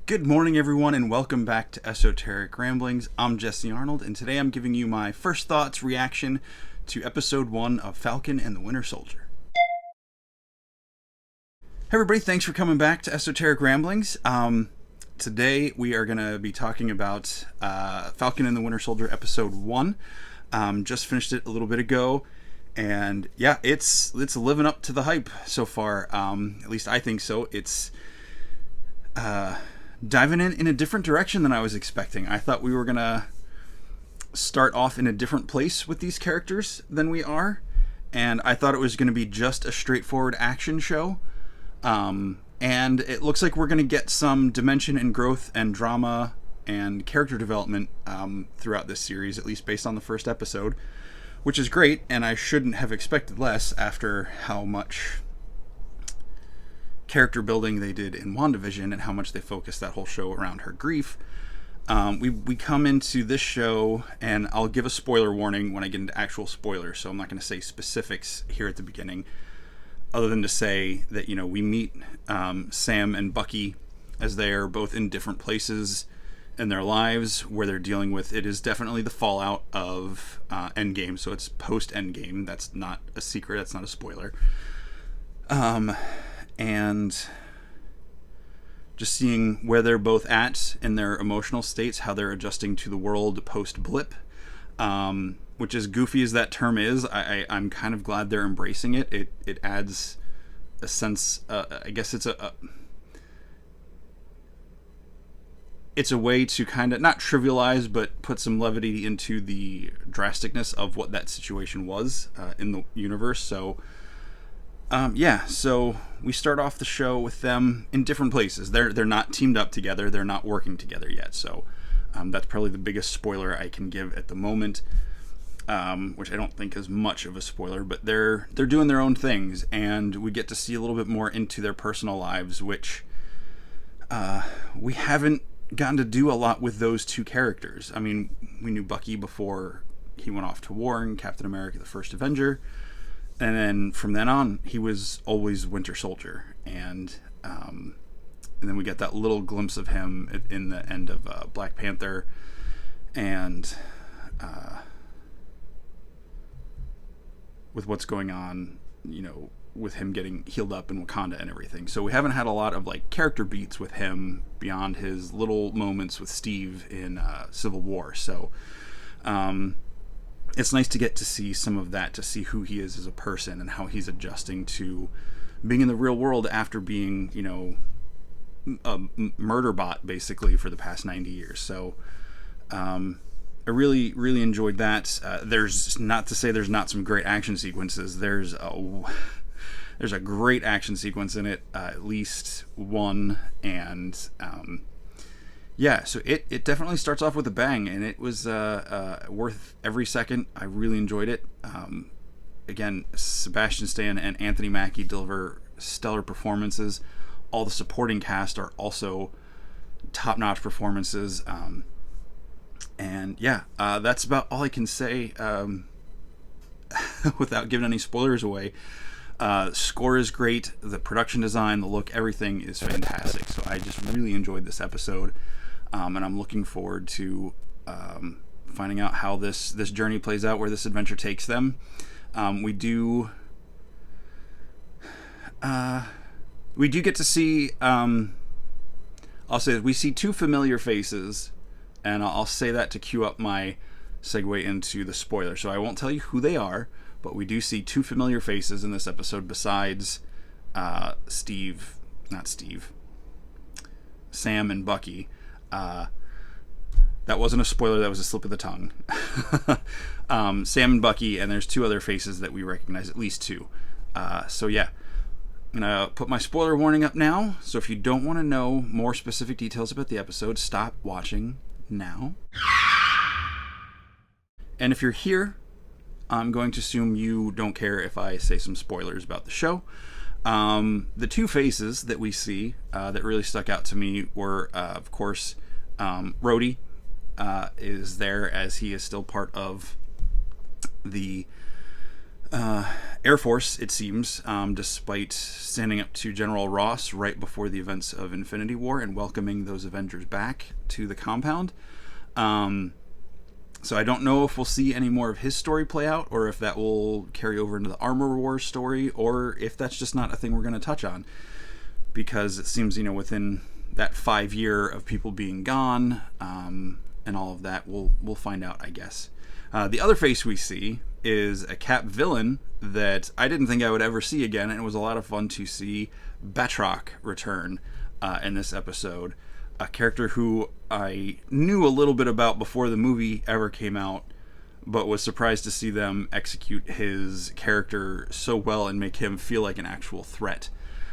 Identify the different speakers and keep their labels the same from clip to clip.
Speaker 1: Good morning, everyone, and welcome back to Esoteric Ramblings. I'm Jesse Arnold, and today I'm giving you my first thoughts reaction to Episode 1 of Falcon and the Winter Soldier. Hey everybody, thanks for coming back to Esoteric Ramblings. Today we are going to be talking about Falcon and the Winter Soldier Episode 1. Just finished it a little bit ago, and yeah, it's living up to the hype so far. At least I think so. It's diving in a different direction than I was expecting. I thought we were going to start off in a different place with these characters than we are, and I thought it was going to be just a straightforward action show. And it looks like we're going to get some dimension and growth and drama and character development throughout this series, at least based on the first episode, which is great, and I shouldn't have expected less after how much character building they did in WandaVision and how much they focused that whole show around her grief. We come into this show, and I'll give a spoiler warning when I get into actual spoilers, so I'm not going to say specifics here at the beginning, other than to say that, we meet Sam and Bucky as they are both in different places in their lives where they're dealing with, it is definitely the fallout of Endgame, so it's post-Endgame. That's not a secret, that's not a spoiler. And just seeing where they're both at in their emotional states, how they're adjusting to the world post-blip, which, as goofy as that term is, I'm kind of glad they're embracing it. It adds a sense, I guess it's a way to kind of, not trivialize, but put some levity into the drasticness of what that situation was in the universe. So, so we start off the show with them in different places. They're not teamed up together. They're not working together yet. So that's probably the biggest spoiler I can give at the moment, which I don't think is much of a spoiler. But they're doing their own things, and we get to see a little bit more into their personal lives, which we haven't gotten to do a lot with those two characters. I mean, we knew Bucky before he went off to war in Captain America: The First Avenger. And then from then on, he was always Winter Soldier, and then we get that little glimpse of him in the end of Black Panther, and with what's going on, with him getting healed up in Wakanda and everything. So we haven't had a lot of character beats with him beyond his little moments with Steve in Civil War. So it's nice to get to see some of that, to see who he is as a person and how he's adjusting to being in the real world after being, a murder bot basically for the past 90 years. So I really, really enjoyed that. There's not to say there's not some great action sequences. There's a great action sequence in it, at least one, and so it definitely starts off with a bang, and it was worth every second. I really enjoyed it. Again, Sebastian Stan and Anthony Mackie deliver stellar performances. All the supporting cast are also top-notch performances. That's about all I can say without giving any spoilers away. Score is great. The production design, the look, everything is fantastic. So I just really enjoyed this episode. And I'm looking forward to finding out how this journey plays out, where this adventure takes them. We do get to see, I'll say, we see two familiar faces, and I'll say that to cue up my segue into the spoiler. So I won't tell you who they are, but we do see two familiar faces in this episode besides Sam and Bucky. That wasn't a spoiler, that was a slip of the tongue. Sam and Bucky, and there's two other faces that we recognize, at least two. I'm gonna put my spoiler warning up now, so if you don't want to know more specific details about the episode, stop watching now. And if you're here, I'm going to assume you don't care if I say some spoilers about the show. The two faces that we see that really stuck out to me were, of course, Rhodey is there, as he is still part of the Air Force, it seems, despite standing up to General Ross right before the events of Infinity War and welcoming those Avengers back to the compound. So I don't know if we'll see any more of his story play out, or if that will carry over into the Armor Wars story, or if that's just not a thing we're going to touch on. Because it seems, within that 5 year of people being gone, and all of that, we'll find out, I guess. The other face we see is a Cap villain that I didn't think I would ever see again, and it was a lot of fun to see Batroc return in this episode. A character who I knew a little bit about before the movie ever came out, but was surprised to see them execute his character so well and make him feel like an actual threat.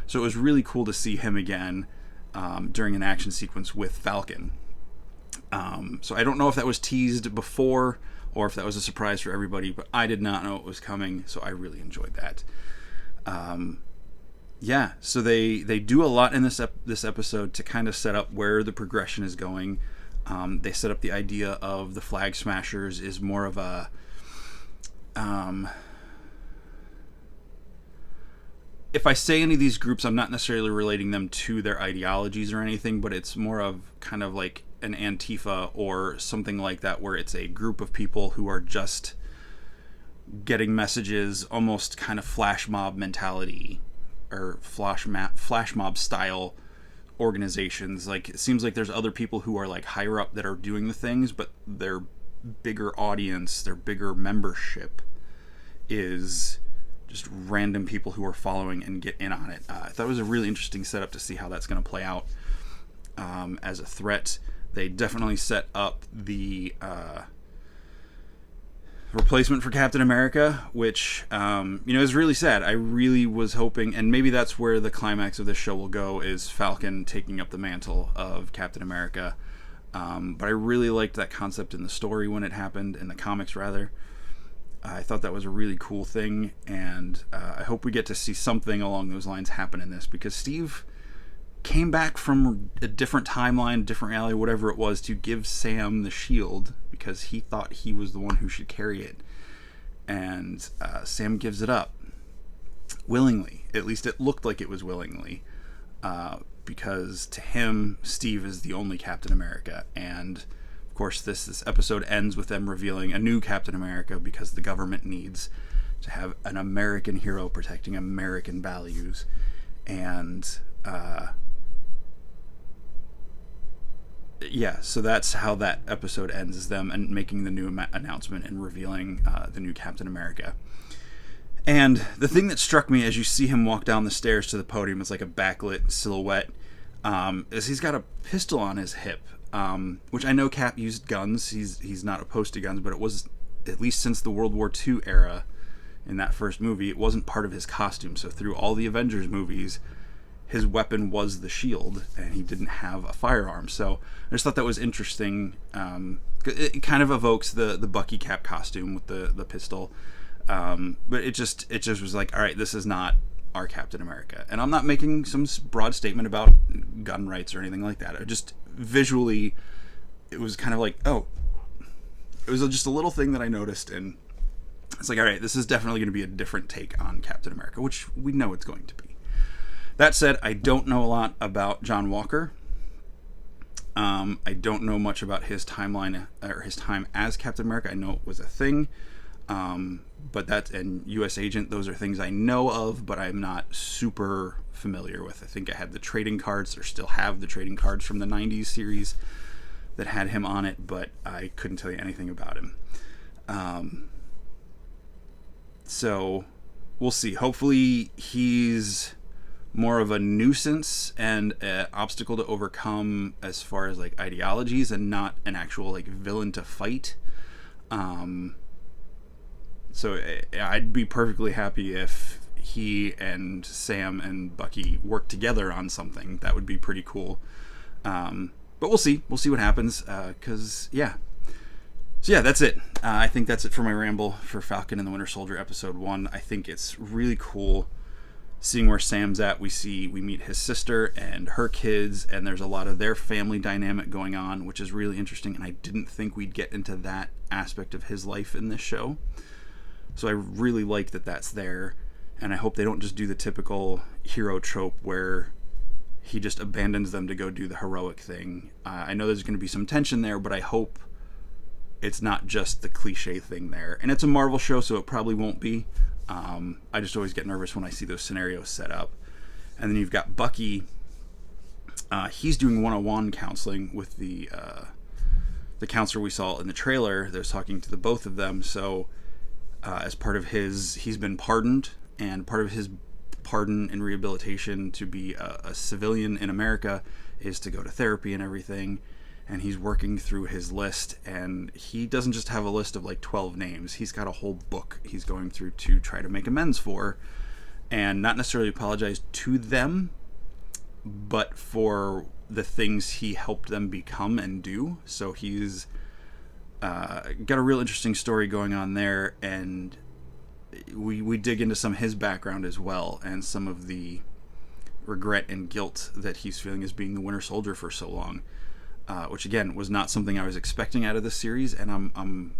Speaker 1: So it was really cool to see him again during an action sequence with Falcon. So I don't know if that was teased before or if that was a surprise for everybody, but I did not know it was coming, so I really enjoyed that. So they do a lot in this episode to kind of set up where the progression is going. They set up the idea of the Flag Smashers is more of a... if I say any of these groups, I'm not necessarily relating them to their ideologies or anything, but it's more of kind of like an Antifa or something like that, where it's a group of people who are just getting messages, almost kind of flash mob mentality or flash mob style organizations. Like, it seems like there's other people who are like higher up that are doing the things, but their bigger audience, their bigger membership is just random people who are following and get in on it. I thought it was a really interesting setup to see how that's going to play out as a threat. They definitely set up the replacement for Captain America, which is really sad. I really was hoping, and maybe that's where the climax of this show will go, is Falcon taking up the mantle of Captain America. But I really liked that concept in the story when it happened, in the comics rather. I thought that was a really cool thing, and I hope we get to see something along those lines happen in this, because Steve came back from a different timeline, different reality, whatever it was, to give Sam the shield because he thought he was the one who should carry it. And Sam gives it up willingly. At least it looked like it was willingly, because to him, Steve is the only Captain America. And of course, this episode ends with them revealing a new Captain America, because the government needs to have an American hero protecting American values. And so that's how that episode ends, is them and making the new announcement and revealing the new Captain America. And the thing that struck me as you see him walk down the stairs to the podium, it's like a backlit silhouette, is he's got a pistol on his hip, which I know Cap used guns. He's not opposed to guns, but it was, at least since the World War II era in that first movie, it wasn't part of his costume. So through all the Avengers movies, his weapon was the shield, and he didn't have a firearm. So I just thought that was interesting. It kind of evokes the Bucky Cap costume with the pistol, but it just was like, all right, this is not our Captain America. And I'm not making some broad statement about gun rights or anything like that. I just visually, it was kind of like, oh, it was just a little thing that I noticed, and it's like, all right, this is definitely going to be a different take on Captain America, which we know it's going to be. That said, I don't know a lot about John Walker. I don't know much about his timeline or his time as Captain America. I know it was a thing, but that and U.S. Agent, those are things I know of, but I'm not super familiar with. I think I had the trading cards, or still have the trading cards from the 90s series that had him on it, but I couldn't tell you anything about him. So we'll see. Hopefully he's more of a nuisance and an obstacle to overcome as far as like ideologies, and not an actual like villain to fight. So I'd be perfectly happy if he and Sam and Bucky work together on something. That would be pretty cool. But we'll see what happens, because so that's it. I think that's it for my ramble for Falcon and the Winter Soldier episode 1. I think it's really cool seeing where Sam's at. We meet his sister and her kids, and there's a lot of their family dynamic going on, which is really interesting, and I didn't think we'd get into that aspect of his life in this show. So I really like that that's there, and I hope they don't just do the typical hero trope where he just abandons them to go do the heroic thing. I know there's going to be some tension there, but I hope it's not just the cliche thing there. And it's a Marvel show, so it probably won't be. I just always get nervous when I see those scenarios set up. And then you've got Bucky. He's doing one-on-one counseling with the counselor we saw in the trailer. They're talking to the both of them. So as part of he's been pardoned, and part of his pardon and rehabilitation to be a civilian in America is to go to therapy and everything. And he's working through his list, and he doesn't just have a list of like 12 names. He's got a whole book he's going through to try to make amends for, and not necessarily apologize to them, but for the things he helped them become and do. So he's got a real interesting story going on there, and we dig into some of his background as well, and some of the regret and guilt that he's feeling as being the Winter Soldier for so long, which again was not something I was expecting out of this series, and I'm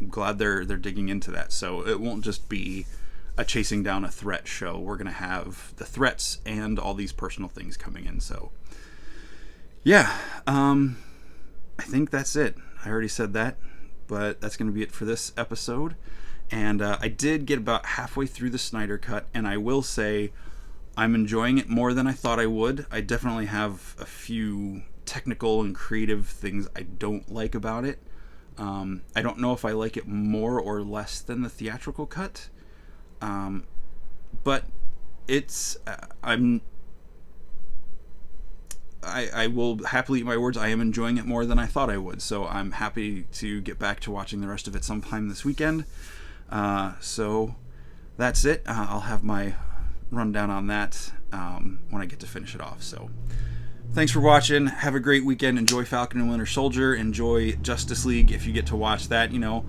Speaker 1: glad they're digging into that. So it won't just be a chasing down a threat show. We're gonna have the threats and all these personal things coming in. So yeah, I think that's it. I already said that, but that's gonna be it for this episode. And I did get about halfway through the Snyder Cut, and I will say I'm enjoying it more than I thought I would. I definitely have a few technical and creative things I don't like about it. I don't know if I like it more or less than the theatrical cut, but it's I will happily eat my words. I am enjoying it more than I thought I would, so I'm happy to get back to watching the rest of it sometime this weekend. So that's it. I'll have my rundown on that when I get to finish it off. So thanks for watching. Have a great weekend. Enjoy Falcon and Winter Soldier. Enjoy Justice League if you get to watch that. You know,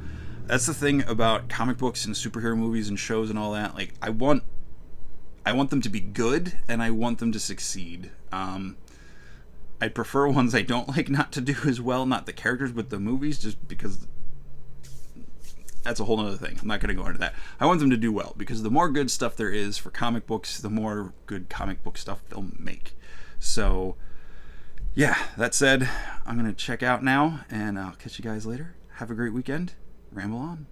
Speaker 1: that's the thing about comic books and superhero movies and shows and all that. Like, I want them to be good, and I want them to succeed. I'd prefer ones I don't like not to do as well, not the characters, but the movies, just because that's a whole other thing. I'm not going to go into that. I want them to do well, because the more good stuff there is for comic books, the more good comic book stuff they'll make. So yeah, that said, I'm going to check out now, and I'll catch you guys later. Have a great weekend. Ramble on.